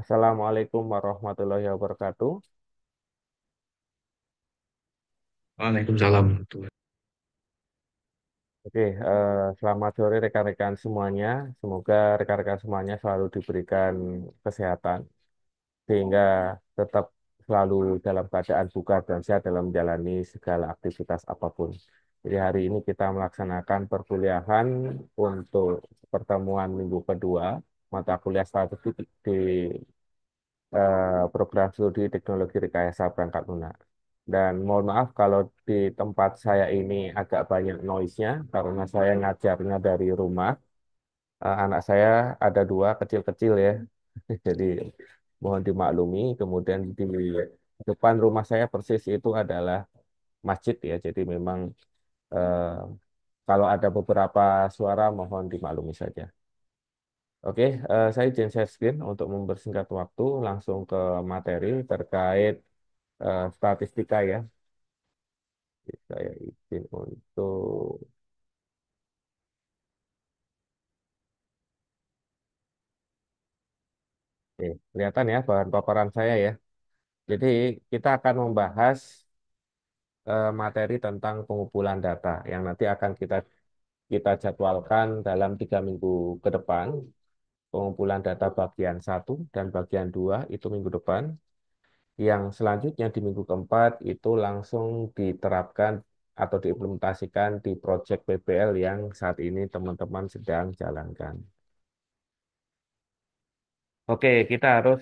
Assalamualaikum warahmatullahi wabarakatuh. Waalaikumsalam warahmatullahi. Oke, selamat sore rekan-rekan semuanya. Semoga rekan-rekan semuanya selalu diberikan kesehatan sehingga tetap selalu dalam keadaan bugar dan sehat dalam menjalani segala aktivitas apapun. Jadi hari ini kita melaksanakan perkuliahan untuk pertemuan minggu kedua mata kuliah statistik di program studi teknologi rekayasa perangkat lunak. Dan mohon maaf kalau di tempat saya ini agak banyak noise-nya karena saya ngajarnya dari rumah. Anak saya ada dua kecil-kecil ya, jadi mohon dimaklumi. Kemudian di depan rumah saya persis itu adalah masjid ya, jadi memang eh, kalau ada beberapa suara mohon dimaklumi saja. Oke, saya izin share screen untuk mempersingkat waktu langsung ke materi terkait statistika ya. Saya izin untuk kelihatan ya bahan paparan saya ya. Jadi kita akan membahas materi tentang pengumpulan data yang nanti akan kita jadwalkan dalam 3 minggu ke depan. Pengumpulan data bagian satu dan bagian 2 itu minggu depan. Yang selanjutnya di minggu keempat itu langsung diterapkan atau diimplementasikan di proyek PBL yang saat ini teman-teman sedang jalankan. Oke, kita harus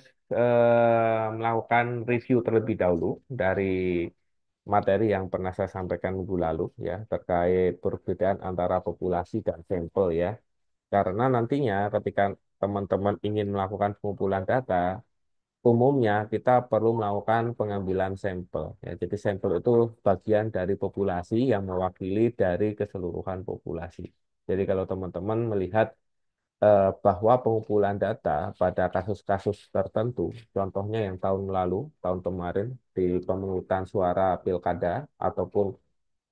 melakukan review terlebih dahulu dari materi yang pernah saya sampaikan minggu lalu ya terkait perbedaan antara populasi dan sampel ya. Karena nantinya ketika teman-teman ingin melakukan pengumpulan data, umumnya kita perlu melakukan pengambilan sampel. Ya, jadi sampel itu bagian dari populasi yang mewakili dari keseluruhan populasi. Jadi kalau teman-teman melihat bahwa pengumpulan data pada kasus-kasus tertentu, contohnya yang tahun lalu, tahun kemarin di pemungutan suara pilkada ataupun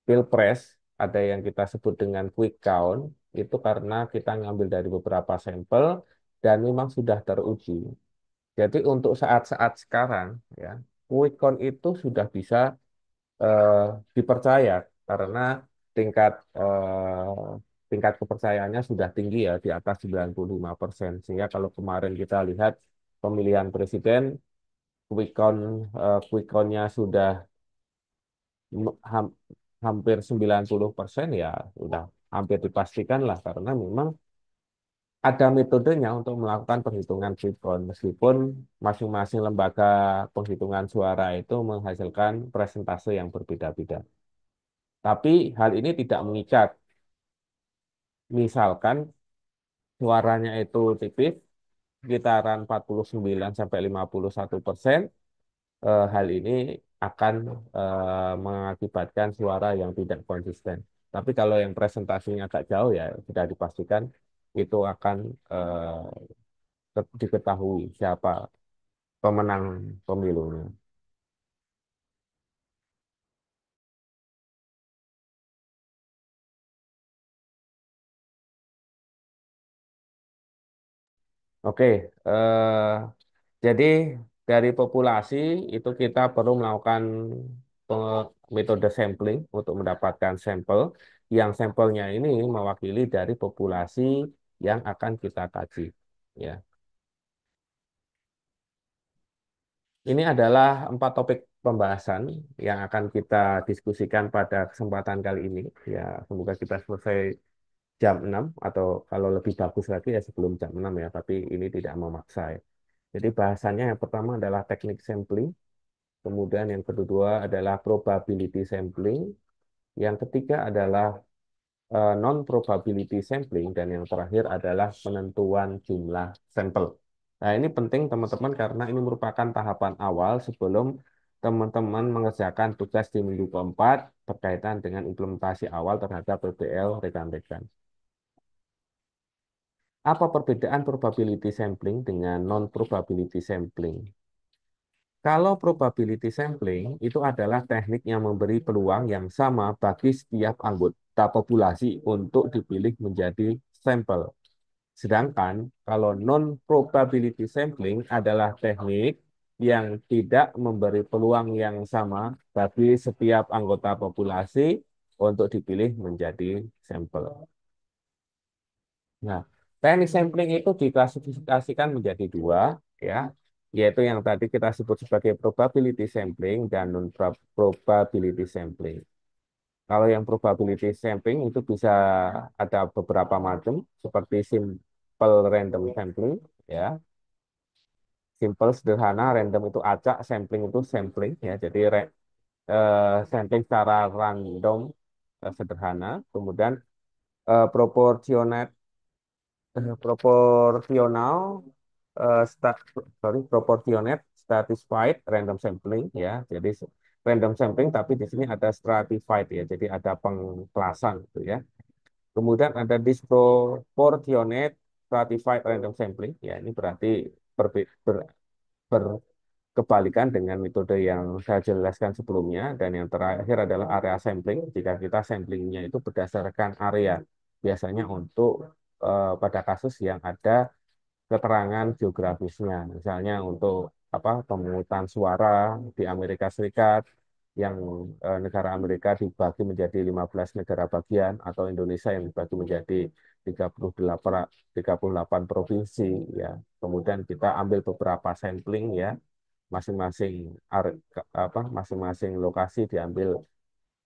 pilpres, ada yang kita sebut dengan quick count, itu karena kita ngambil dari beberapa sampel dan memang sudah teruji. Jadi untuk saat-saat sekarang, ya, quick count itu sudah bisa eh, dipercaya karena tingkat tingkat kepercayaannya sudah tinggi ya di atas 95%. Sehingga kalau kemarin kita lihat pemilihan presiden quick count-nya sudah m- ham- hampir 90% ya sudah hampir dipastikan lah karena memang ada metodenya untuk melakukan penghitungan quick count meskipun masing-masing lembaga penghitungan suara itu menghasilkan presentase yang berbeda-beda. Tapi hal ini tidak mengikat. Misalkan suaranya itu tipis, sekitaran 49 sampai 51%, hal ini akan mengakibatkan suara yang tidak konsisten. Tapi kalau yang presentasinya agak jauh ya sudah dipastikan itu akan diketahui siapa pemenang pemilunya. Oke, jadi dari populasi itu kita perlu melakukan metode sampling untuk mendapatkan sampel. Yang sampelnya ini mewakili dari populasi yang akan kita kaji. Ya, ini adalah 4 topik pembahasan yang akan kita diskusikan pada kesempatan kali ini. Ya, semoga kita selesai jam 6 atau kalau lebih bagus lagi ya sebelum jam 6 ya, tapi ini tidak memaksa ya. Jadi bahasannya yang pertama adalah teknik sampling. Kemudian yang kedua adalah probability sampling. Yang ketiga adalah non-probability sampling. Dan yang terakhir adalah penentuan jumlah sampel. Nah, ini penting teman-teman karena ini merupakan tahapan awal sebelum teman-teman mengerjakan tugas di minggu keempat berkaitan dengan implementasi awal terhadap PBL rekan-rekan. Apa perbedaan probability sampling dengan non-probability sampling? Kalau probability sampling itu adalah teknik yang memberi peluang yang sama bagi setiap anggota populasi untuk dipilih menjadi sampel. Sedangkan kalau non-probability sampling adalah teknik yang tidak memberi peluang yang sama bagi setiap anggota populasi untuk dipilih menjadi sampel. Nah, teknik sampling itu diklasifikasikan menjadi dua, ya, yaitu yang tadi kita sebut sebagai probability sampling dan non-probability sampling. Kalau yang probability sampling itu bisa ada beberapa macam, seperti simple random sampling, ya. Simple sederhana, random itu acak, sampling itu sampling, ya. Jadi sampling secara random sederhana. Kemudian proportionate proporsional eh, sta- proportionate stratified random sampling, ya. Jadi random sampling tapi di sini ada stratified, ya. Jadi ada pengklasan gitu, ya. Kemudian ada disproportionate stratified random sampling, ya. Ini berarti berkebalikan dengan metode yang saya jelaskan sebelumnya. Dan yang terakhir adalah area sampling. Jika kita samplingnya itu berdasarkan area, biasanya untuk pada kasus yang ada keterangan geografisnya. Misalnya untuk apa, pemungutan suara di Amerika Serikat yang negara Amerika dibagi menjadi 15 negara bagian, atau Indonesia yang dibagi menjadi 38 provinsi, ya. Kemudian kita ambil beberapa sampling, ya, masing-masing masing-masing lokasi diambil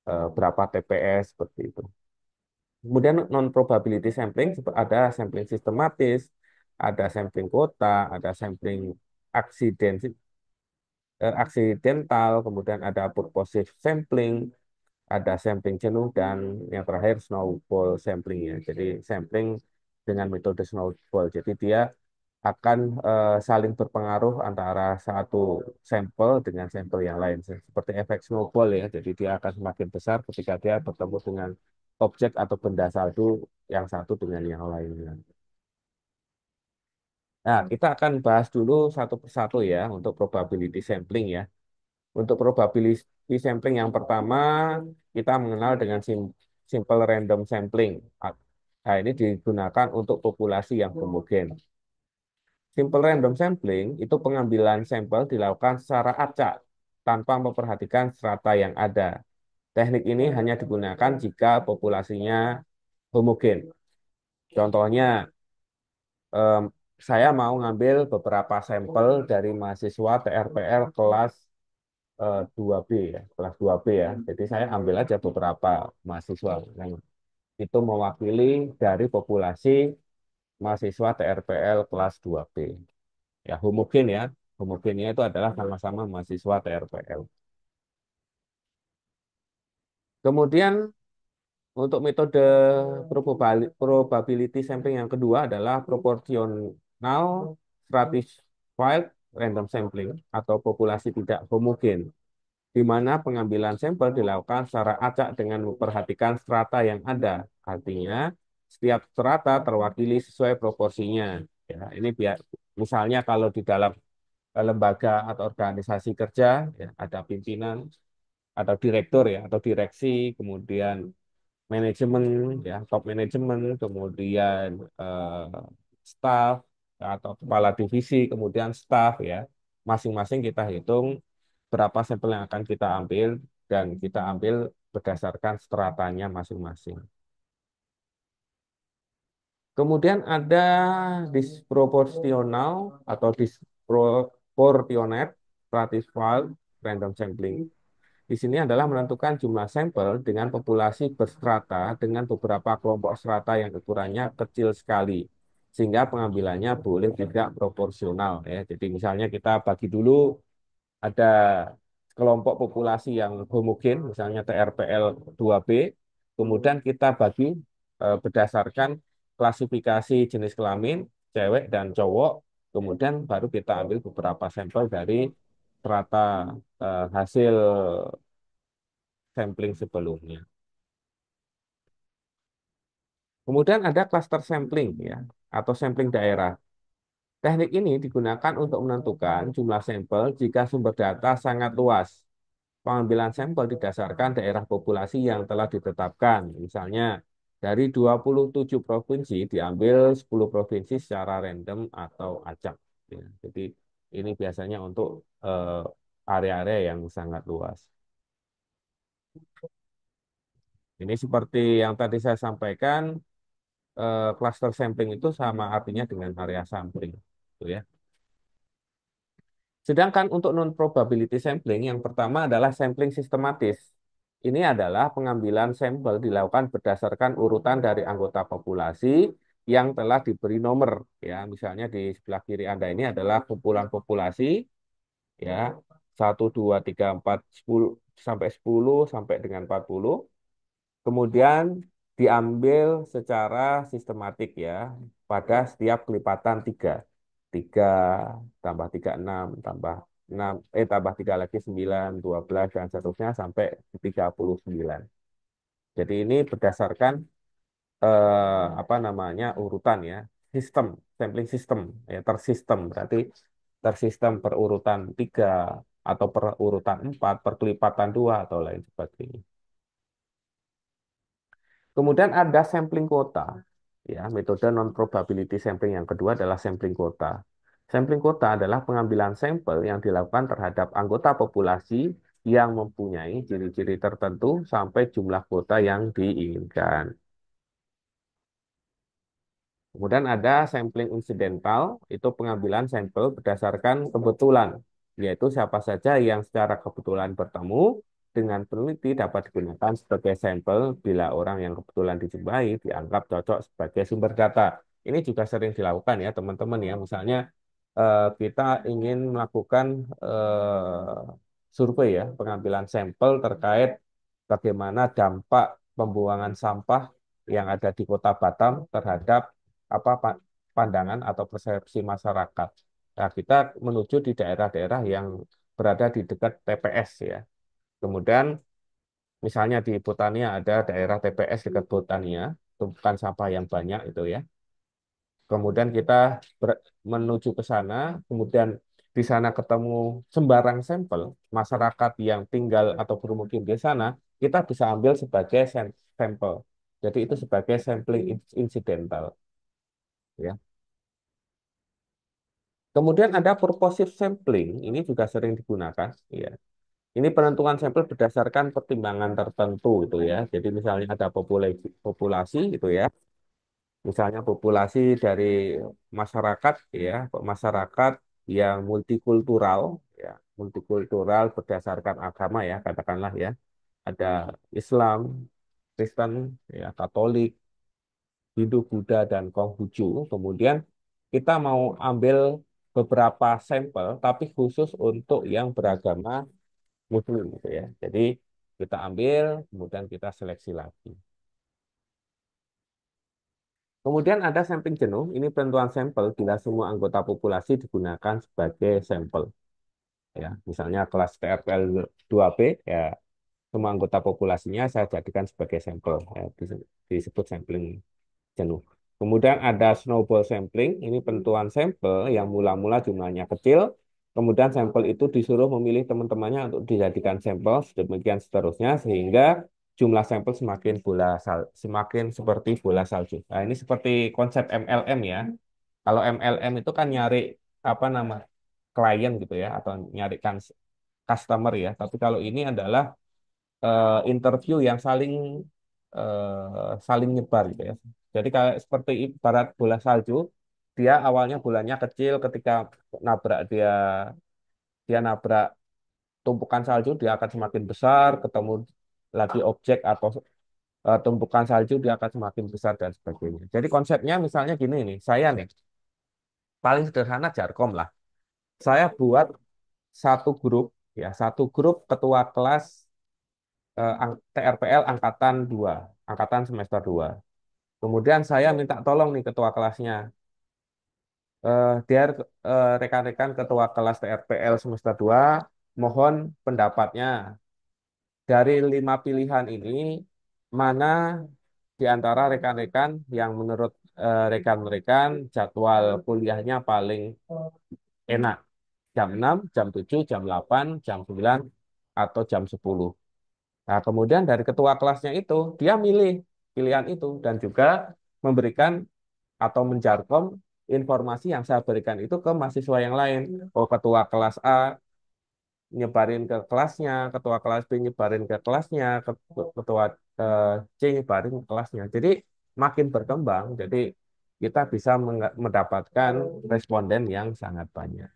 berapa TPS seperti itu. Kemudian non probability sampling ada sampling sistematis, ada sampling kota, ada sampling aksiden aksidental, kemudian ada purposive sampling, ada sampling jenuh, dan yang terakhir snowball sampling, ya. Jadi sampling dengan metode snowball. Jadi dia akan saling berpengaruh antara satu sampel dengan sampel yang lain. Seperti efek snowball, ya. Jadi dia akan semakin besar ketika dia bertemu dengan objek atau benda saldo yang satu dengan yang lainnya. Nah, kita akan bahas dulu satu persatu, ya, untuk probability sampling, ya. Untuk probability sampling yang pertama, kita mengenal dengan simple random sampling. Nah, ini digunakan untuk populasi yang homogen. Simple random sampling itu pengambilan sampel dilakukan secara acak tanpa memperhatikan strata yang ada. Teknik ini hanya digunakan jika populasinya homogen. Contohnya, em, saya mau ngambil beberapa sampel dari mahasiswa TRPL kelas 2B, ya, kelas 2B, ya. Jadi saya ambil aja beberapa mahasiswa yang itu mewakili dari populasi mahasiswa TRPL kelas 2B. Ya, homogen, ya. Homogennya itu adalah sama-sama mahasiswa TRPL. Kemudian untuk metode probability sampling yang kedua adalah proportional stratified random sampling atau populasi tidak homogen, di mana pengambilan sampel dilakukan secara acak dengan memperhatikan strata yang ada. Artinya, setiap strata terwakili sesuai proporsinya. Ya, ini biar misalnya kalau di dalam lembaga atau organisasi kerja, ya, ada pimpinan atau direktur, ya, atau direksi, kemudian manajemen, ya, top manajemen, kemudian staff atau kepala divisi, kemudian staff, ya. Masing-masing kita hitung berapa sampel yang akan kita ambil, dan kita ambil berdasarkan stratanya masing-masing. Kemudian ada disproportional atau disproportionate stratified random sampling. Di sini adalah menentukan jumlah sampel dengan populasi berstrata dengan beberapa kelompok strata yang ukurannya kecil sekali, sehingga pengambilannya boleh tidak proporsional, ya. Jadi misalnya kita bagi dulu, ada kelompok populasi yang homogen, misalnya TRPL 2B, kemudian kita bagi berdasarkan klasifikasi jenis kelamin, cewek dan cowok, kemudian baru kita ambil beberapa sampel dari strata hasil sampling sebelumnya. Kemudian ada cluster sampling, ya, atau sampling daerah. Teknik ini digunakan untuk menentukan jumlah sampel jika sumber data sangat luas. Pengambilan sampel didasarkan daerah populasi yang telah ditetapkan. Misalnya Dari 27 provinsi diambil 10 provinsi secara random atau acak. Ya. Jadi ini biasanya untuk area-area yang sangat luas. Ini seperti yang tadi saya sampaikan, cluster sampling itu sama artinya dengan area sampling. Gitu ya. Sedangkan untuk non-probability sampling, yang pertama adalah sampling sistematis. Ini adalah pengambilan sampel dilakukan berdasarkan urutan dari anggota populasi yang telah diberi nomor. Ya, misalnya di sebelah kiri Anda ini adalah kumpulan populasi, ya, 1, 2, 3, 4, 10 sampai dengan 40. Kemudian diambil secara sistematik ya pada setiap kelipatan 3. 3 tambah 3 6 tambah 6 tambah 3 lagi 9 12 dan seterusnya sampai 39. Jadi ini berdasarkan apa namanya urutan ya, sistem, sampling system ya, tersistem berarti tersistem perurutan 3 atau perurutan 4, perkelipatan 2 atau lain sebagainya. Kemudian ada sampling kuota. Ya, metode non-probability sampling yang kedua adalah sampling kuota. Sampling kuota adalah pengambilan sampel yang dilakukan terhadap anggota populasi yang mempunyai ciri-ciri tertentu sampai jumlah kuota yang diinginkan. Kemudian ada sampling insidental, itu pengambilan sampel berdasarkan kebetulan, yaitu siapa saja yang secara kebetulan bertemu dengan peneliti dapat digunakan sebagai sampel bila orang yang kebetulan dijumpai dianggap cocok sebagai sumber data. Ini juga sering dilakukan ya teman-teman ya, misalnya kita ingin melakukan survei ya, pengambilan sampel terkait bagaimana dampak pembuangan sampah yang ada di Kota Batam terhadap pandangan atau persepsi masyarakat. Nah, kita menuju di daerah-daerah yang berada di dekat TPS ya. Kemudian misalnya di Botania ada daerah TPS dekat Botania, tumpukan sampah yang banyak itu ya. Kemudian kita menuju ke sana, kemudian di sana ketemu sembarang sampel masyarakat yang tinggal atau bermukim di sana, kita bisa ambil sebagai sampel. Jadi itu sebagai sampling incidental ya. Kemudian ada purposive sampling, ini juga sering digunakan. Ya. Ini penentuan sampel berdasarkan pertimbangan tertentu itu ya. Jadi misalnya ada populasi itu ya. Misalnya populasi dari masyarakat ya, masyarakat yang multikultural ya, multikultural berdasarkan agama ya, katakanlah ya. Ada Islam, Kristen, ya, Katolik, Hindu, Buddha, dan Konghucu. Kemudian kita mau ambil beberapa sampel, tapi khusus untuk yang beragama Muslim gitu ya. Jadi kita ambil, kemudian kita seleksi lagi. Kemudian ada sampling jenuh, ini penentuan sampel bila semua anggota populasi digunakan sebagai sampel. Ya, misalnya kelas TRPL 2B, ya semua anggota populasinya saya jadikan sebagai sampel, ya, disebut sampling jenuh. Kemudian ada snowball sampling, ini penentuan sampel yang mula-mula jumlahnya kecil, kemudian sampel itu disuruh memilih teman-temannya untuk dijadikan sampel, demikian seterusnya, sehingga jumlah sampel semakin seperti bola salju. Nah, ini seperti konsep MLM ya. Kalau MLM itu kan nyari apa nama klien gitu ya, atau nyarikan customer ya. Tapi kalau ini adalah interview yang saling nyebar gitu ya. Jadi kayak seperti ibarat bola salju, dia awalnya bolanya kecil, ketika nabrak dia nabrak tumpukan salju, dia akan semakin besar, ketemu lagi objek atau tumpukan salju, dia akan semakin besar dan sebagainya. Jadi konsepnya misalnya gini nih, saya nih paling sederhana Jarkom lah. Saya buat satu grup ya, satu grup ketua kelas TRPL angkatan 2, angkatan semester 2. Kemudian saya minta tolong nih ketua kelasnya. Dia rekan-rekan ketua kelas TRPL semester 2 mohon pendapatnya. Dari 5 pilihan ini, mana di antara rekan-rekan yang menurut rekan-rekan jadwal kuliahnya paling enak? Jam 6, jam 7, jam 8, jam 9, atau jam 10. Nah, kemudian dari ketua kelasnya itu, dia milih. pilihan itu dan juga memberikan atau menjarkom informasi yang saya berikan itu ke mahasiswa yang lain. Oh, ketua kelas A nyebarin ke kelasnya, ketua kelas B nyebarin ke kelasnya, ketua eh, C nyebarin ke kelasnya. Jadi makin berkembang, jadi kita bisa mendapatkan responden yang sangat banyak.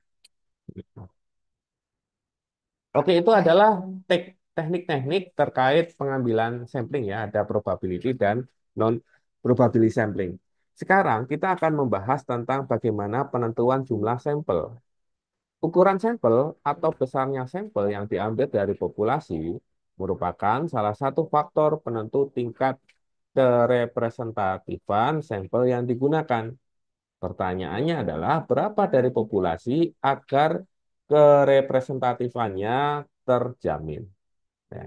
Oke, itu adalah teknik-teknik terkait pengambilan sampling ya, ada probability dan non probability sampling. Sekarang kita akan membahas tentang bagaimana penentuan jumlah sampel. Ukuran sampel atau besarnya sampel yang diambil dari populasi merupakan salah satu faktor penentu tingkat kerepresentatifan sampel yang digunakan. Pertanyaannya adalah berapa dari populasi agar kerepresentatifannya terjamin. Ya.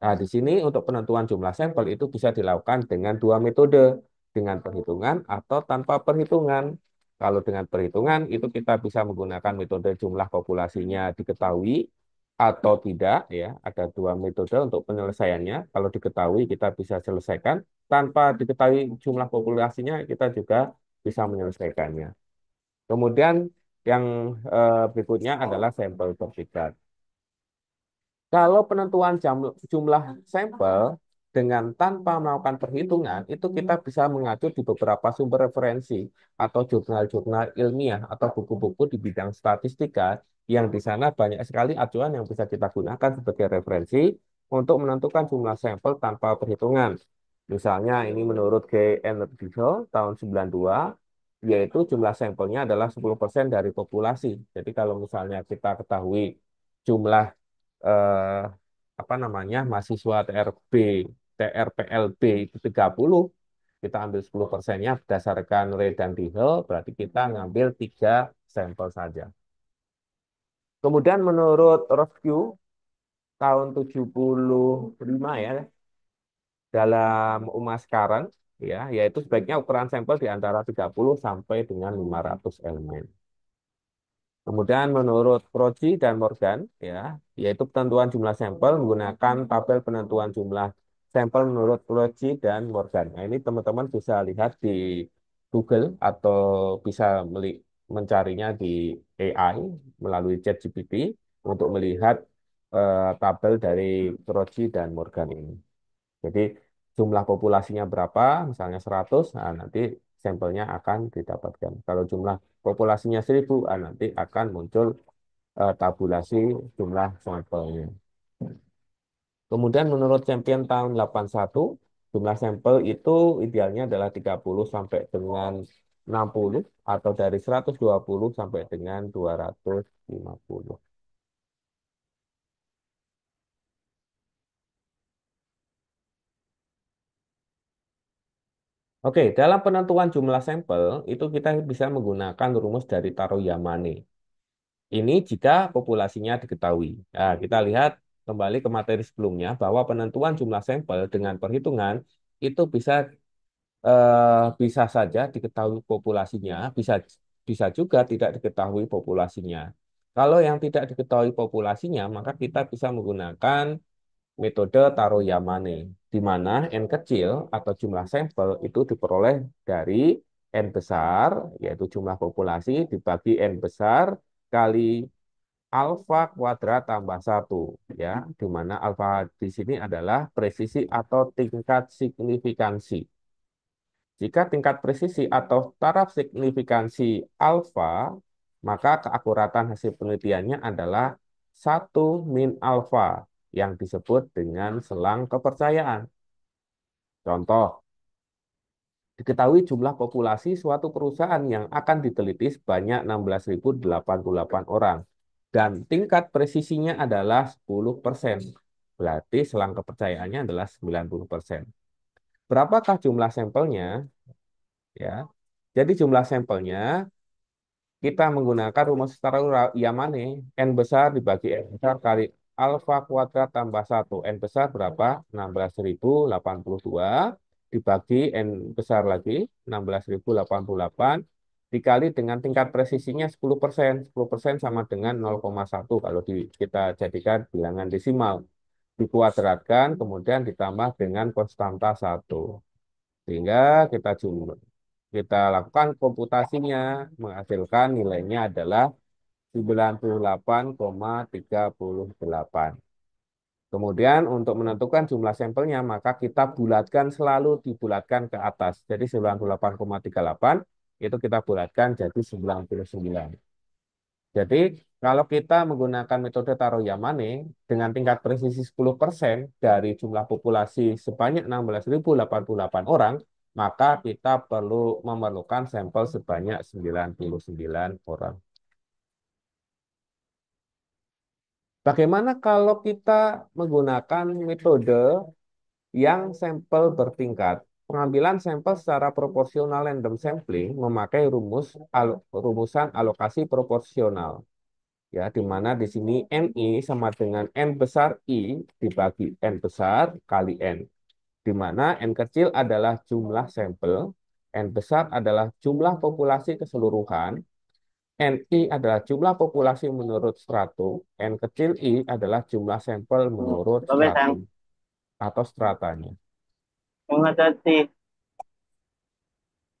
Nah, di sini untuk penentuan jumlah sampel itu bisa dilakukan dengan dua metode, dengan perhitungan atau tanpa perhitungan. Kalau dengan perhitungan itu kita bisa menggunakan metode jumlah populasinya diketahui atau tidak, ya. Ada dua metode untuk penyelesaiannya. Kalau diketahui kita bisa selesaikan, tanpa diketahui jumlah populasinya kita juga bisa menyelesaikannya. Kemudian yang berikutnya adalah sampel bertikat. Kalau penentuan jumlah sampel dengan tanpa melakukan perhitungan, itu kita bisa mengacu di beberapa sumber referensi atau jurnal-jurnal ilmiah atau buku-buku di bidang statistika yang di sana banyak sekali acuan yang bisa kita gunakan sebagai referensi untuk menentukan jumlah sampel tanpa perhitungan. Misalnya ini menurut G. Energy tahun 92, yaitu jumlah sampelnya adalah 10% dari populasi. Jadi kalau misalnya kita ketahui jumlah eh, apa namanya mahasiswa TRPLB itu 30, kita ambil 10%-nya berdasarkan Ray dan Dihel, berarti kita ngambil 3 sampel saja. Kemudian menurut Roscoe tahun 75 ya, dalam UMAS sekarang ya, yaitu sebaiknya ukuran sampel di antara 30 sampai dengan 500 elemen. Kemudian menurut Proci dan Morgan, ya, yaitu penentuan jumlah sampel menggunakan tabel penentuan jumlah sampel menurut Proci dan Morgan. Nah, ini teman-teman bisa lihat di Google atau bisa mencarinya di AI melalui ChatGPT untuk melihat tabel dari Proci dan Morgan ini. Jadi jumlah populasinya berapa, misalnya 100, nah nanti sampelnya akan didapatkan. Kalau jumlah populasinya 1000, nanti akan muncul tabulasi jumlah sampelnya. Kemudian menurut Champion tahun 81, jumlah sampel itu idealnya adalah 30 sampai dengan 60 atau dari 120 sampai dengan 250. Oke, dalam penentuan jumlah sampel itu kita bisa menggunakan rumus dari Taro Yamane. Ini jika populasinya diketahui. Nah, kita lihat kembali ke materi sebelumnya bahwa penentuan jumlah sampel dengan perhitungan itu bisa saja diketahui populasinya, bisa juga tidak diketahui populasinya. Kalau yang tidak diketahui populasinya, maka kita bisa menggunakan metode Taro Yamane, di mana N kecil atau jumlah sampel itu diperoleh dari N besar, yaitu jumlah populasi, dibagi N besar kali alfa kuadrat tambah satu, ya, di mana alfa di sini adalah presisi atau tingkat signifikansi. Jika tingkat presisi atau taraf signifikansi alfa, maka keakuratan hasil penelitiannya adalah 1 min alfa yang disebut dengan selang kepercayaan. Contoh, diketahui jumlah populasi suatu perusahaan yang akan diteliti sebanyak 16.088 orang dan tingkat presisinya adalah 10%. Berarti selang kepercayaannya adalah 90%. Berapakah jumlah sampelnya? Ya. Jadi jumlah sampelnya kita menggunakan rumus setara Yamane, N besar dibagi N besar kali alfa kuadrat tambah satu. N besar berapa? 16.082 dibagi N besar lagi, 16.088 dikali dengan tingkat presisinya 10%. 10% sama dengan 0,1 kalau kita jadikan bilangan desimal. Dikuadratkan, kemudian ditambah dengan konstanta 1. Sehingga kita lakukan komputasinya, menghasilkan nilainya adalah 98,38. Kemudian untuk menentukan jumlah sampelnya, maka kita bulatkan, selalu dibulatkan ke atas. Jadi 98,38 itu kita bulatkan jadi 99. Jadi kalau kita menggunakan metode Taro Yamane dengan tingkat presisi 10% dari jumlah populasi sebanyak 16.088 orang, maka kita memerlukan sampel sebanyak 99 orang. Bagaimana kalau kita menggunakan metode yang sampel bertingkat? Pengambilan sampel secara proporsional random sampling memakai rumusan alokasi proporsional, ya, di mana di sini NI sama dengan N besar I dibagi N besar kali N, di mana N kecil adalah jumlah sampel, N besar adalah jumlah populasi keseluruhan, NI adalah jumlah populasi menurut stratum, N kecil I adalah jumlah sampel menurut Babe sang stratum atau stratanya. mengatasi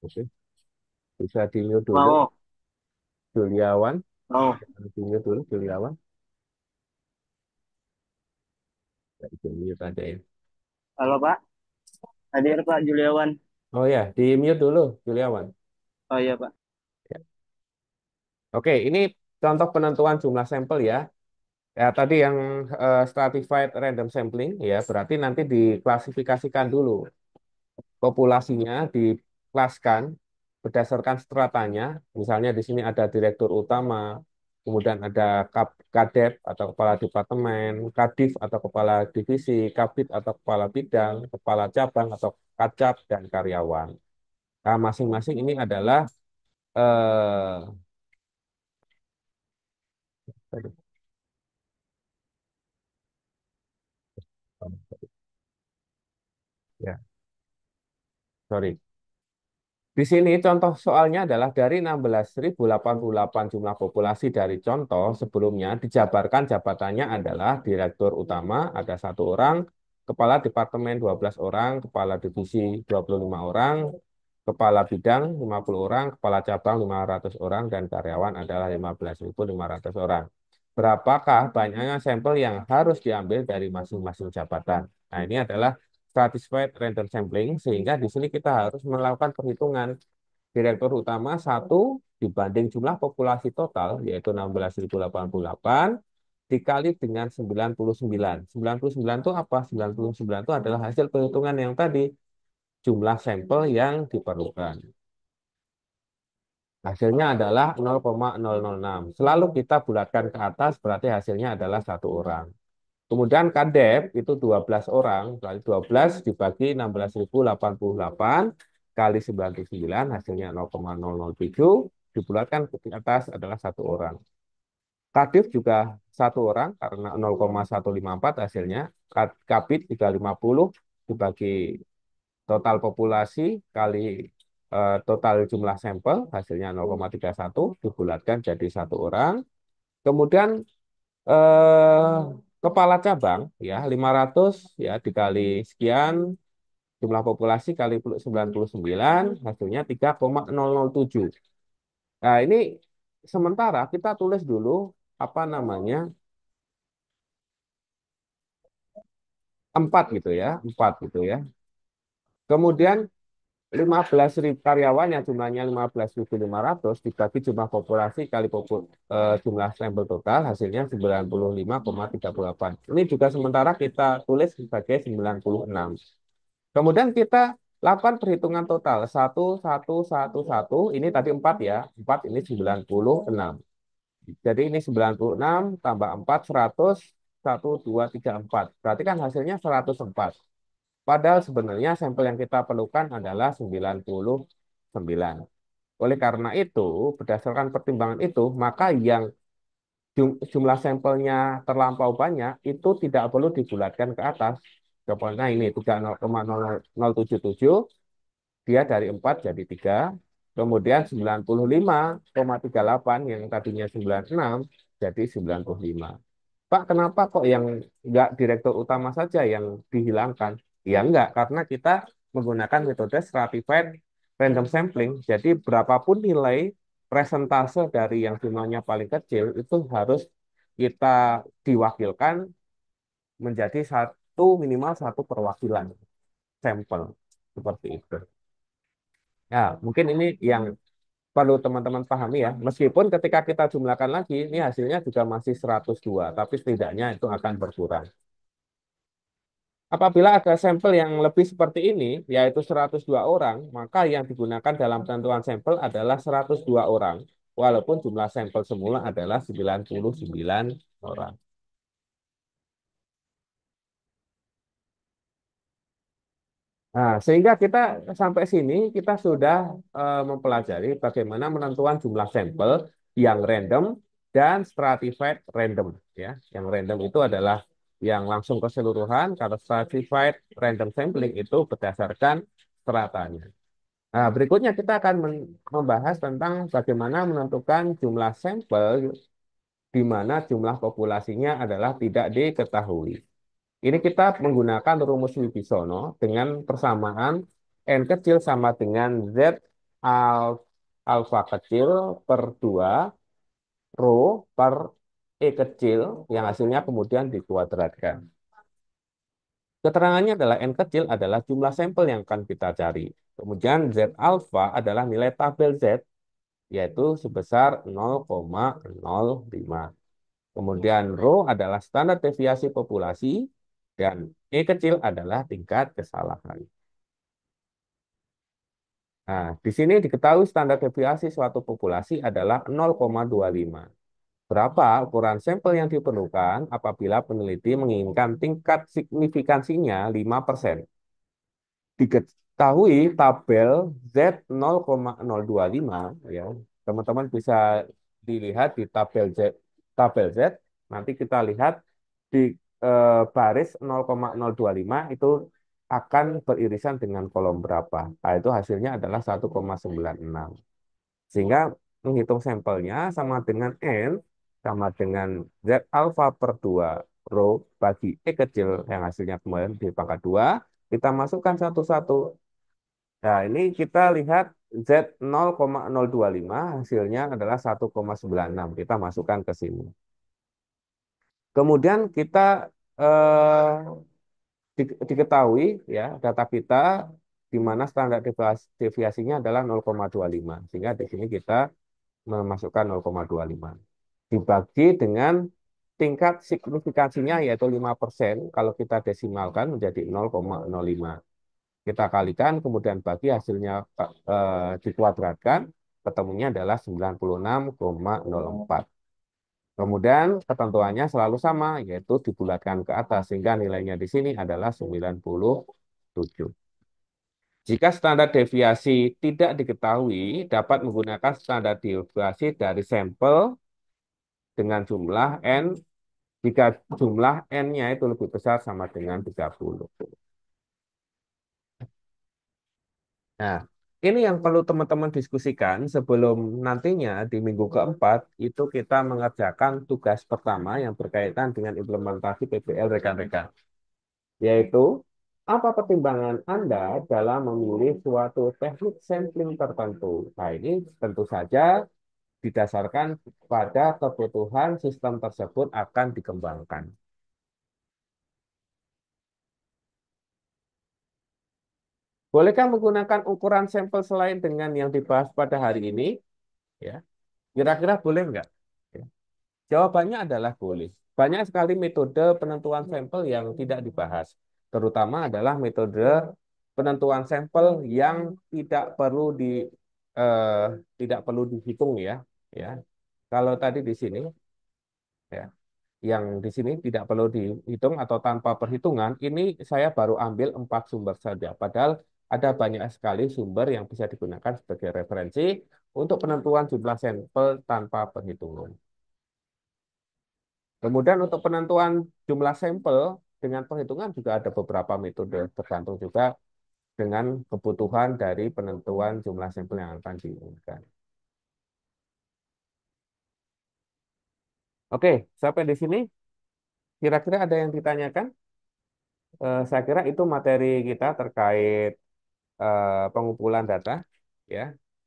Oke. Bisa di-mute dulu, mau Juliawan. mau. Di-mute dulu, Juliawan. Ya, di-mute aja ya. Halo Pak, hadir Pak Juliawan. Oh ya, di-mute dulu, Juliawan. Oh iya Pak. Ya. Oke, ini contoh penentuan jumlah sampel ya. Ya, tadi yang stratified random sampling ya, berarti nanti diklasifikasikan dulu. Populasinya dikelaskan berdasarkan stratanya. Misalnya di sini ada direktur utama, kemudian ada kadep atau kepala departemen, kadif atau kepala divisi, kabid atau kepala bidang, kepala cabang atau kacab, dan karyawan. Nah, masing-masing ini adalah ya, sorry. Di sini contoh soalnya adalah dari 16.088 jumlah populasi dari contoh sebelumnya dijabarkan jabatannya adalah direktur utama ada 1 orang, kepala departemen 12 orang, kepala divisi 25 orang, kepala bidang 50 orang, kepala cabang 500 orang, dan karyawan adalah 15.500 orang. Berapakah banyaknya sampel yang harus diambil dari masing-masing jabatan? Nah, ini adalah stratified random sampling, sehingga di sini kita harus melakukan perhitungan direktur utama 1 dibanding jumlah populasi total, yaitu 16.088, dikali dengan 99. 99 itu apa? 99 itu adalah hasil perhitungan yang tadi, jumlah sampel yang diperlukan. Hasilnya adalah 0,006. Selalu kita bulatkan ke atas, berarti hasilnya adalah 1 orang. Kemudian kadep itu 12 orang, kali 12 dibagi 16.088 kali 99, hasilnya 0,007, dibulatkan ke atas adalah 1 orang. Kadif juga 1 orang karena 0,154 hasilnya. Kabid juga 50 dibagi total populasi kali total jumlah sampel, hasilnya 0,31, dibulatkan jadi 1 orang. Kemudian eh, kepala cabang ya 500 ya dikali sekian jumlah populasi kali 99 hasilnya 3,007. Nah, ini sementara kita tulis dulu apa namanya 4 gitu ya, 4 gitu ya. Kemudian 15.000 karyawannya jumlahnya 15.500 dibagi jumlah populasi kali jumlah sampel total hasilnya 95,38. Ini juga sementara kita tulis sebagai 96. Kemudian kita lakukan perhitungan total 1, 1, 1, 1. Ini tadi 4 ya, 4 ini 96. Jadi ini 96 tambah 4, 100, 1, 2, 3, 4. Berarti kan hasilnya 104. Padahal sebenarnya sampel yang kita perlukan adalah 99. Oleh karena itu, berdasarkan pertimbangan itu, maka yang jumlah sampelnya terlampau banyak itu tidak perlu dibulatkan ke atas. Contohnya ini 30,0077, dia dari 4 jadi 3. Kemudian 95,38 yang tadinya 96 jadi 95. Pak, kenapa kok yang enggak direktur utama saja yang dihilangkan? Ya enggak, karena kita menggunakan metode stratified random sampling. Jadi berapapun nilai presentase dari yang jumlahnya paling kecil itu harus kita diwakilkan menjadi minimal satu perwakilan sampel seperti itu. Ya, mungkin ini yang perlu teman-teman pahami ya. Meskipun ketika kita jumlahkan lagi, ini hasilnya juga masih 102, tapi setidaknya itu akan berkurang. Apabila ada sampel yang lebih seperti ini, yaitu 102 orang, maka yang digunakan dalam penentuan sampel adalah 102 orang, walaupun jumlah sampel semula adalah 99 orang. Nah, sehingga kita sampai sini kita sudah mempelajari bagaimana menentukan jumlah sampel yang random dan stratified random ya. Yang random itu adalah yang langsung keseluruhan, kalau stratified random sampling itu berdasarkan stratanya. Nah, berikutnya kita akan membahas tentang bagaimana menentukan jumlah sampel di mana jumlah populasinya adalah tidak diketahui. Ini kita menggunakan rumus Wibisono dengan persamaan N kecil sama dengan Z alfa kecil per 2 rho per E kecil yang hasilnya kemudian dikuadratkan. Keterangannya adalah N kecil adalah jumlah sampel yang akan kita cari. Kemudian Z alfa adalah nilai tabel Z yaitu sebesar 0,05. Kemudian rho adalah standar deviasi populasi dan E kecil adalah tingkat kesalahan. Nah, di sini diketahui standar deviasi suatu populasi adalah 0,25. Berapa ukuran sampel yang diperlukan apabila peneliti menginginkan tingkat signifikansinya 5%? Diketahui tabel Z 0,025 ya. Teman-teman bisa dilihat di tabel Z. Nanti kita lihat di baris 0,025 itu akan beririsan dengan kolom berapa. Nah, itu hasilnya adalah 1,96. Sehingga menghitung sampelnya sama dengan N sama dengan Z alfa per 2 rho bagi E kecil yang hasilnya kemarin di pangkat 2 kita masukkan satu-satu. Nah, ini kita lihat Z 0,025 hasilnya adalah 1,96. Kita masukkan ke sini. Kemudian kita eh, diketahui ya data kita di mana standar deviasinya adalah 0,25. Sehingga di sini kita memasukkan 0,25. Dibagi dengan tingkat signifikansinya yaitu 5%. Kalau kita desimalkan menjadi 0,05. Kita kalikan, kemudian bagi hasilnya dikuadratkan, ketemunya adalah 96,04. Kemudian ketentuannya selalu sama, yaitu dibulatkan ke atas, sehingga nilainya di sini adalah 97. Jika standar deviasi tidak diketahui, dapat menggunakan standar deviasi dari sampel dengan jumlah N, jika jumlah N-nya itu lebih besar sama dengan 30. Nah, ini yang perlu teman-teman diskusikan sebelum nantinya di minggu keempat itu kita mengerjakan tugas pertama yang berkaitan dengan implementasi PBL rekan-rekan, yaitu apa pertimbangan Anda dalam memilih suatu teknik sampling tertentu. Nah, ini tentu saja didasarkan pada kebutuhan sistem tersebut akan dikembangkan. Bolehkah menggunakan ukuran sampel selain dengan yang dibahas pada hari ini? Ya, kira-kira boleh nggak? Ya. Jawabannya adalah boleh. Banyak sekali metode penentuan sampel yang tidak dibahas, terutama adalah metode penentuan sampel yang eh, tidak perlu dihitung ya. Ya, kalau tadi di sini ya, yang di sini tidak perlu dihitung atau tanpa perhitungan, ini saya baru ambil 4 sumber saja. Padahal ada banyak sekali sumber yang bisa digunakan sebagai referensi untuk penentuan jumlah sampel tanpa perhitungan. Kemudian untuk penentuan jumlah sampel dengan perhitungan juga ada beberapa metode, tergantung juga dengan kebutuhan dari penentuan jumlah sampel yang akan diinginkan. Oke, sampai di sini kira-kira ada yang ditanyakan? Saya kira itu materi kita terkait pengumpulan data ya.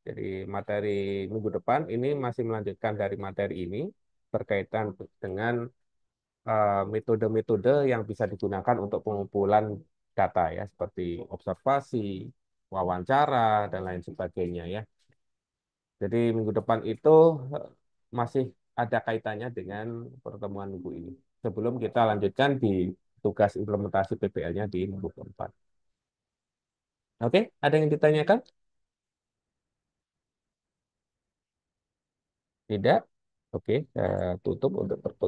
Jadi materi minggu depan ini masih melanjutkan dari materi ini berkaitan dengan metode-metode yang bisa digunakan untuk pengumpulan data ya, seperti observasi, wawancara, dan lain sebagainya ya. Jadi minggu depan itu eh, masih ada kaitannya dengan pertemuan minggu ini. Sebelum kita lanjutkan di tugas implementasi PPL-nya di minggu keempat. Oke, ada yang ditanyakan? Tidak? Oke, tutup untuk pertemuan.